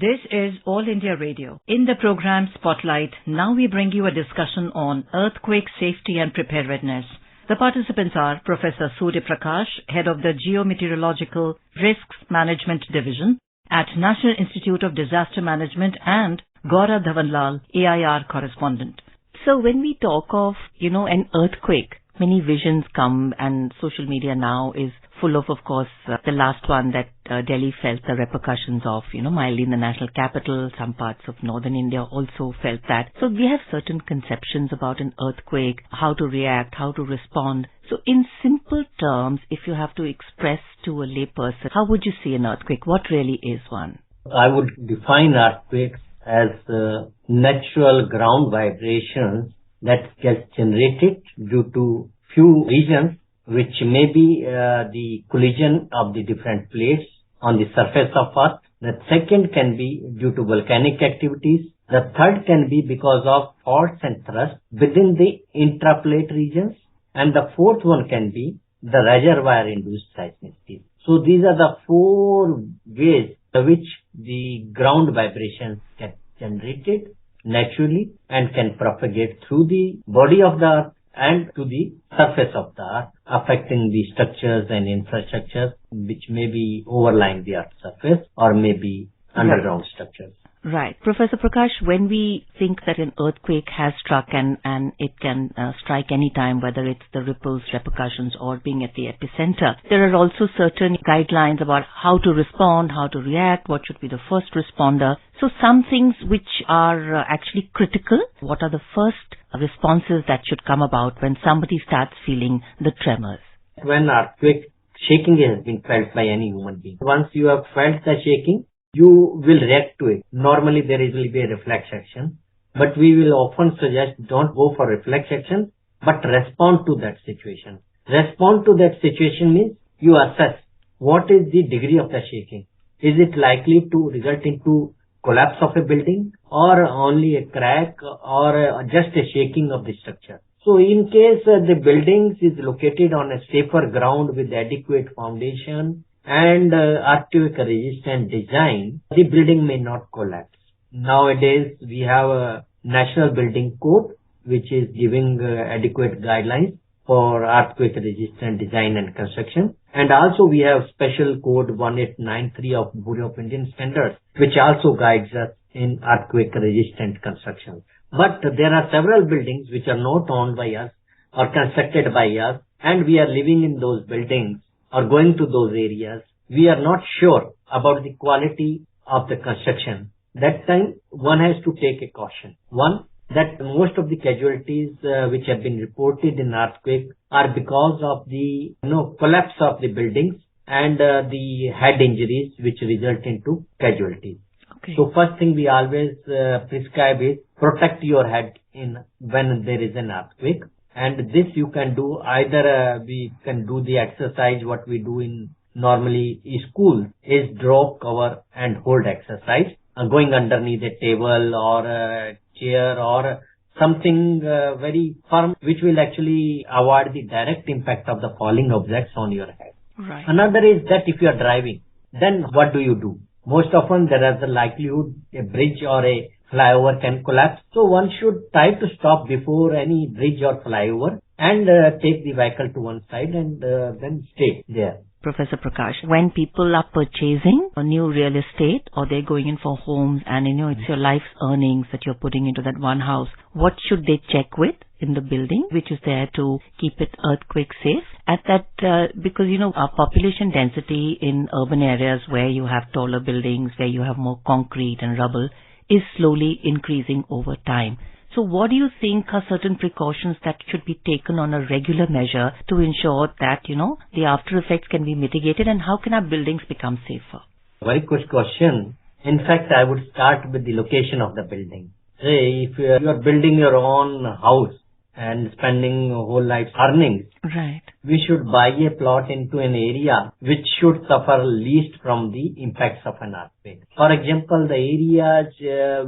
This is All India Radio. In the program Spotlight, now we bring you a discussion on earthquake safety and preparedness. The participants are Professor Surya Prakash, Head of the Geometeorological Risks Management Division at National Institute of Disaster Management, and Gaura Dhawanlal, AIR correspondent. So when we talk of, an earthquake, many visions come, and social media now is full of course, the last one that Delhi felt the repercussions of, mildly in the national capital. Some parts of northern India also felt that. So we have certain conceptions about an earthquake, how to react, how to respond. So in simple terms, if you have to express to a layperson, how would you see an earthquake? What really is one? I would define earthquakes as natural ground vibrations that get generated due to few regions, which may be the collision of the different plates on the surface of Earth. The second can be due to volcanic activities. The third can be because of faults and thrust within the intraplate regions. And the fourth one can be the reservoir-induced seismicity. So these are the four ways by which the ground vibrations get generated naturally and can propagate through the body of the Earth and to the surface of the Earth, affecting the structures and infrastructures which may be overlying the Earth's surface or may be underground structures. Right. Professor Prakash, when we think that an earthquake has struck and it can strike any time, whether it's the ripples, repercussions, or being at the epicenter, there are also certain guidelines about how to respond, how to react, what should be the first responder. So some things which are actually critical, what are the first responses that should come about when somebody starts feeling the tremors? When earthquake shaking has been felt by any human being, once you have felt the shaking, you will react to it. Normally there will be a reflex action, but we will often suggest don't go for reflex action, but respond to that situation. Respond to that situation means you assess what is the degree of the shaking. Is it likely to result into collapse of a building or only a crack or just a shaking of the structure? So in case the building is located on a safer ground with adequate foundation and earthquake resistant design, the building may not collapse. Nowadays we have a national building code which is giving adequate guidelines for earthquake resistant design and construction, and also we have special code 1893 of Bureau of Indian Standards which also guides us in earthquake resistant construction. But there are several buildings which are not owned by us or constructed by us, and we are living in those buildings or going to those areas. We are not sure about the quality of the construction. That time one has to take a caution. One, that most of the casualties which have been reported in earthquake are because of the collapse of the buildings and the head injuries which result into casualties. Okay. So first thing we always prescribe is protect your head when there is an earthquake. And this you can do either we can do the exercise what we do in normally school is drop, cover and hold exercise, going underneath a table or a chair or something very firm which will actually avoid the direct impact of the falling objects on your head. Right. Another is that if you are driving, then what do? Most often there is a likelihood a bridge or a flyover can collapse. So one should try to stop before any bridge or flyover and take the vehicle to one side and then stay there. Professor Prakash, when people are purchasing a new real estate or they're going in for homes and it's your life's earnings that you're putting into that one house, what should they check with in the building which is there to keep it earthquake safe? At that, because our population density in urban areas where you have taller buildings, where you have more concrete and rubble, is slowly increasing over time. So what do you think are certain precautions that should be taken on a regular measure to ensure that, the after effects can be mitigated, and how can our buildings become safer? Very good question. In fact, I would start with the location of the building. Say, if you are building your own house and spending whole life's earnings, right, we should buy a plot into an area which should suffer least from the impacts of an earthquake. For example, the areas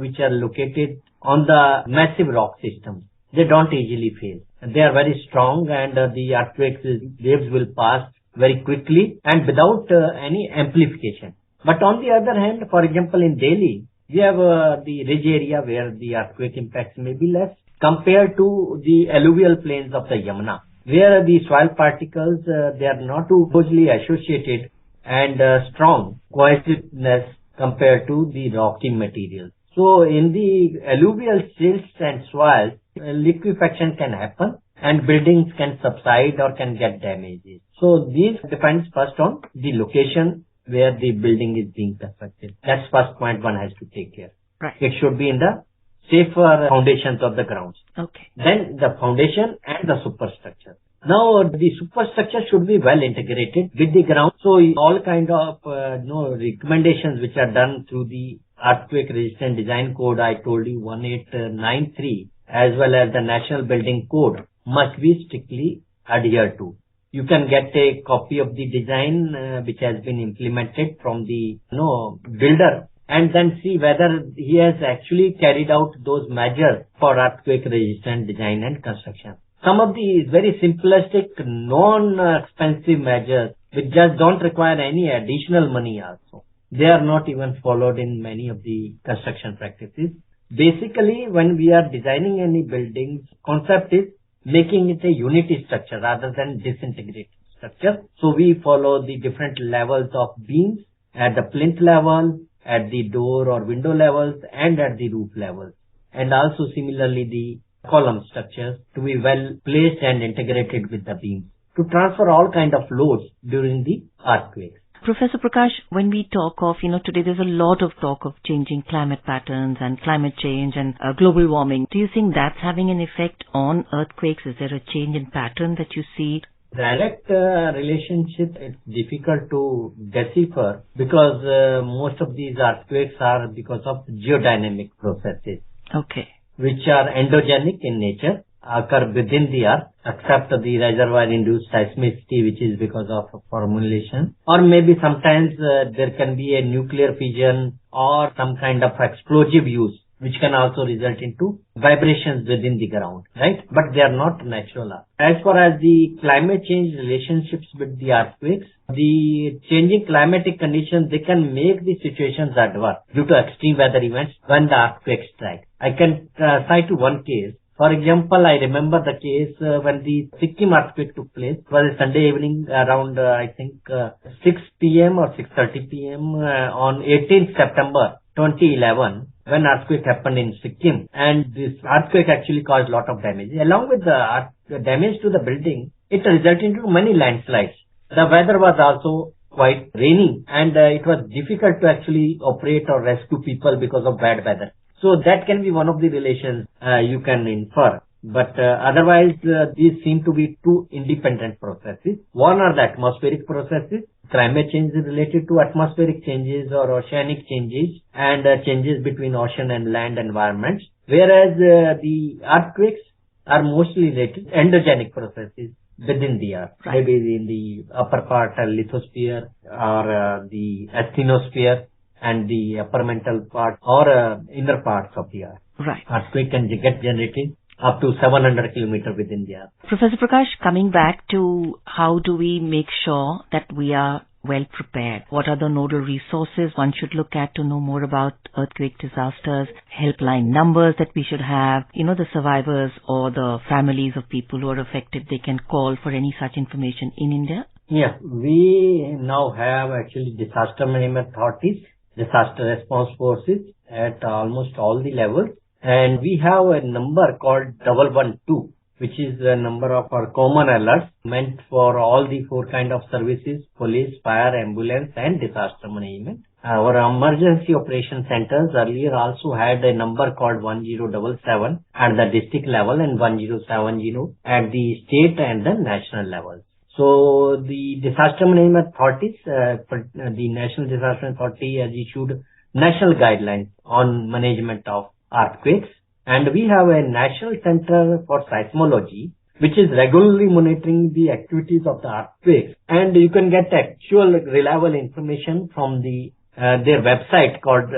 which are located on the massive rock systems, they don't easily fail. They are very strong and the earthquake waves will pass very quickly and without any amplification. But on the other hand, for example, in Delhi, we have the ridge area where the earthquake impacts may be less compared to the alluvial plains of the Yamuna, where the soil particles, they are not too closely associated and strong cohesiveness compared to the rocky materials. So in the alluvial silts and soils, liquefaction can happen and buildings can subside or can get damages. So these depends first on the location where the building is being constructed. That's first point one has to take care. Right. It should be in the safer foundations of the grounds. Okay. Then the foundation and the superstructure. Now the superstructure should be well integrated with the ground. So all kind of recommendations which are done through the earthquake resistant design code, I told you 1893, as well as the National Building Code, must be strictly adhered to. You can get a copy of the design which has been implemented from the builder and then see whether he has actually carried out those measures for earthquake resistant design and construction. Some of the very simplistic, non-expensive measures which just don't require any additional money also. They are not even followed in many of the construction practices. Basically, when we are designing any buildings, concept is making it a unity structure rather than disintegrated structure. So we follow the different levels of beams at the plinth level, at the door or window levels, and at the roof levels. And also similarly the column structures to be well placed and integrated with the beams to transfer all kind of loads during the earthquakes. Professor Prakash, when we talk of, today there's a lot of talk of changing climate patterns and climate change and global warming. Do you think that's having an effect on earthquakes? Is there a change in pattern that you see? Direct relationship, it's difficult to decipher because most of these earthquakes are because of geodynamic processes. Okay. Which are endogenic in nature, occur within the earth, except the reservoir-induced seismicity, which is because of formulation. Or maybe sometimes there can be a nuclear fission or some kind of explosive use, which can also result into vibrations within the ground, right? But they are not natural. As far as the climate change relationships with the earthquakes, the changing climatic conditions, they can make the situations adverse due to extreme weather events when the earthquakes strike. I can cite one case. For example, I remember the case when the Sikkim earthquake took place. It was a Sunday evening around, 6 p.m. or 6:30 p.m. On 18th September 2011, when earthquake happened in Sikkim. And this earthquake actually caused a lot of damage. Along with the damage to the building, it resulted into many landslides. The weather was also quite rainy and it was difficult to actually operate or rescue people because of bad weather. So that can be one of the relations you can infer. But otherwise, these seem to be two independent processes. One are the atmospheric processes. Climate change is related to atmospheric changes or oceanic changes and changes between ocean and land environments. Whereas the earthquakes are mostly related to endogenic processes within the earth. Right. Maybe in the upper part, lithosphere or the asthenosphere, and the upper mantle part or inner parts of the earth. Right. Earthquake can get generated up to 700 kilometers within the earth. Professor Prakash, coming back to how do we make sure that we are well prepared? What are the nodal resources one should look at to know more about earthquake disasters, helpline numbers that we should have, the survivors or the families of people who are affected, they can call for any such information in India? Yeah, we now have actually disaster management authorities, disaster response forces at almost all the levels. And we have a number called 112, which is the number of our common alerts meant for all the four kind of services: police, fire, ambulance, and disaster management. Our emergency operation centers earlier also had a number called 1077 at the district level and 1070 at the state and the national levels. So the disaster management authorities, the National Disaster Authority has issued national guidelines on management of earthquakes. And we have a National Center for Seismology, which is regularly monitoring the activities of the earthquakes. And you can get actual reliable information from their website called,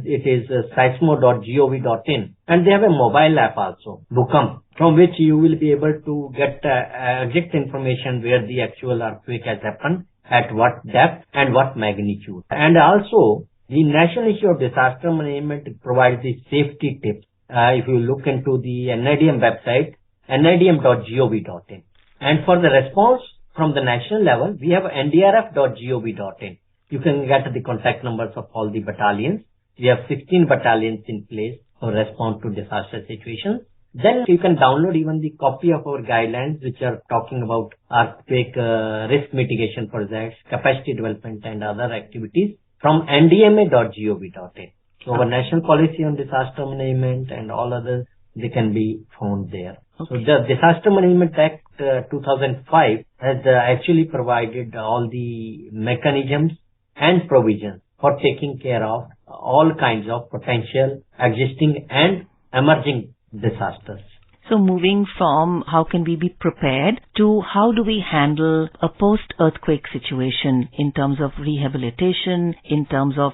it is seismo.gov.in. And they have a mobile app also, Bhukam, from which you will be able to get exact information where the actual earthquake has happened at what depth and what magnitude. And also, the National Institute of Disaster Management provides the safety tips. If you look into the NIDM website, nidm.gov.in. And for the response from the national level, we have ndrf.gov.in. You can get the contact numbers of all the battalions. We have 16 battalions in place for response to disaster situations. Then you can download even the copy of our guidelines, which are talking about earthquake risk mitigation projects, capacity development and other activities from ndma.gov.in. So our national policy on disaster management and all others, they can be found there. Okay. So the Disaster Management Act 2005 has actually provided all the mechanisms and provisions for taking care of all kinds of potential, existing and emerging disasters. So moving from how can we be prepared to how do we handle a post-earthquake situation in terms of rehabilitation, in terms of,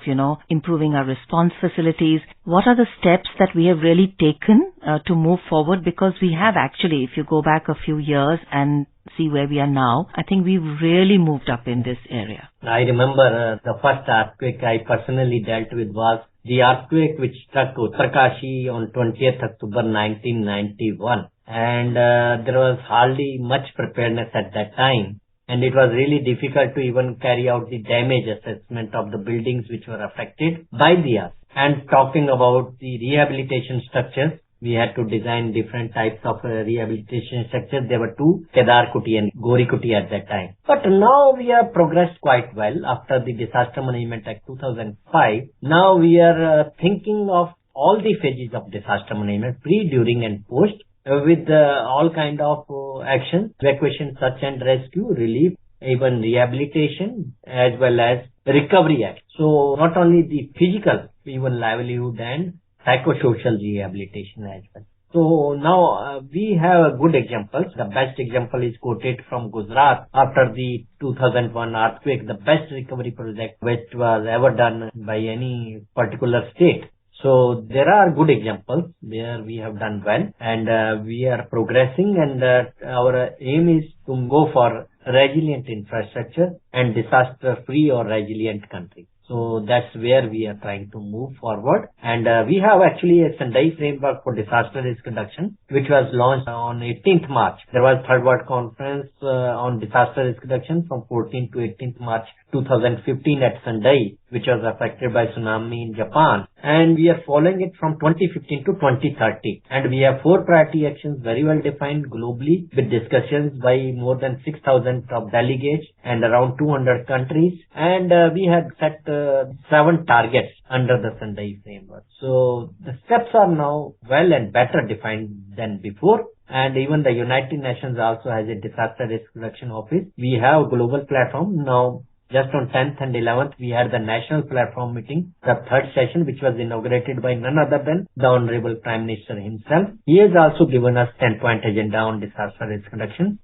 improving our response facilities. What are the steps that we have really taken to move forward? Because we have actually, if you go back a few years and see where we are now, I think we've really moved up in this area. I remember the first earthquake I personally dealt with was the earthquake which struck Uttarkashi on 20th October 1991. And there was hardly much preparedness at that time. And it was really difficult to even carry out the damage assessment of the buildings which were affected by the earth. And talking about the rehabilitation structures, we had to design different types of rehabilitation structures. There were two, Kedar Kuti and Gori Kuti at that time. But now we have progressed quite well after the Disaster Management Act 2005. Now we are thinking of all the phases of disaster management, pre, during and post, with all kind of actions, evacuation, search and rescue, relief, even rehabilitation, as well as recovery act. So not only the physical, even livelihood and psychosocial rehabilitation as well. So now we have good examples. The best example is quoted from Gujarat after the 2001 earthquake, the best recovery project which was ever done by any particular state. So there are good examples where we have done well and we are progressing, and our aim is to go for resilient infrastructure and disaster-free or resilient country. So that's where we are trying to move forward. And we have actually a Sendai framework for disaster risk reduction, which was launched on 18th March. There was Third World Conference on disaster risk reduction from 14th to 18th March 2015 at Sendai, which was affected by tsunami in Japan. And we are following it from 2015 to 2030. And we have 4 priority actions very well defined globally with discussions by more than 6,000 top delegates and around 200 countries. And we had set 7 targets under the Sendai framework. So the steps are now well and better defined than before. And even the United Nations also has a disaster risk reduction office. We have a global platform now. Just on 10th and 11th, we had the national platform meeting, the 3rd session, which was inaugurated by none other than the Honorable Prime Minister himself. He has also given us 10-point agenda on disaster risk reduction.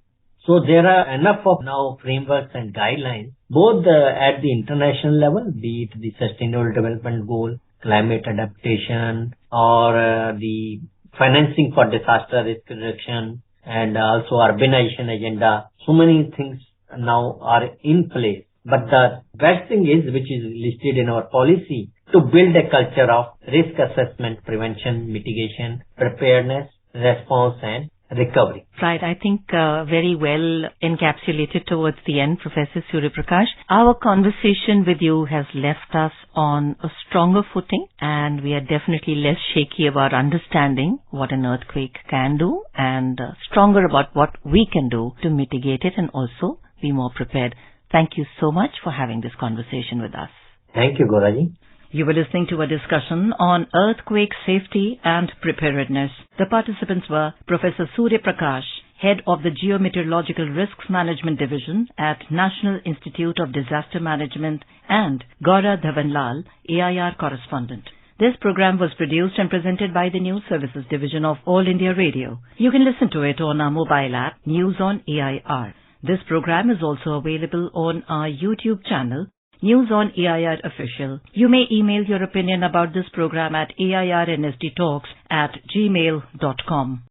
So there are enough of now frameworks and guidelines, both at the international level, be it the Sustainable Development Goal, climate adaptation, or the financing for disaster risk reduction, and also urbanization agenda. So many things now are in place. But the best thing is, which is listed in our policy, to build a culture of risk assessment, prevention, mitigation, preparedness, response and recovery. Right. I think very well encapsulated towards the end, Professor Surya Prakash. Our conversation with you has left us on a stronger footing, and we are definitely less shaky about understanding what an earthquake can do and stronger about what we can do to mitigate it and also be more prepared. Thank you so much for having this conversation with us. Thank you, Gauraji. You were listening to a discussion on earthquake safety and preparedness. The participants were Professor Surya Prakash, Head of the Geometeorological Risks Management Division at National Institute of Disaster Management, and Gaura Dhawanlal, AIR Correspondent. This program was produced and presented by the News Services Division of All India Radio. You can listen to it on our mobile app, News on AIR. This program is also available on our YouTube channel, News on AIR Official. You may email your opinion about this program at airnsdtalks@gmail.com.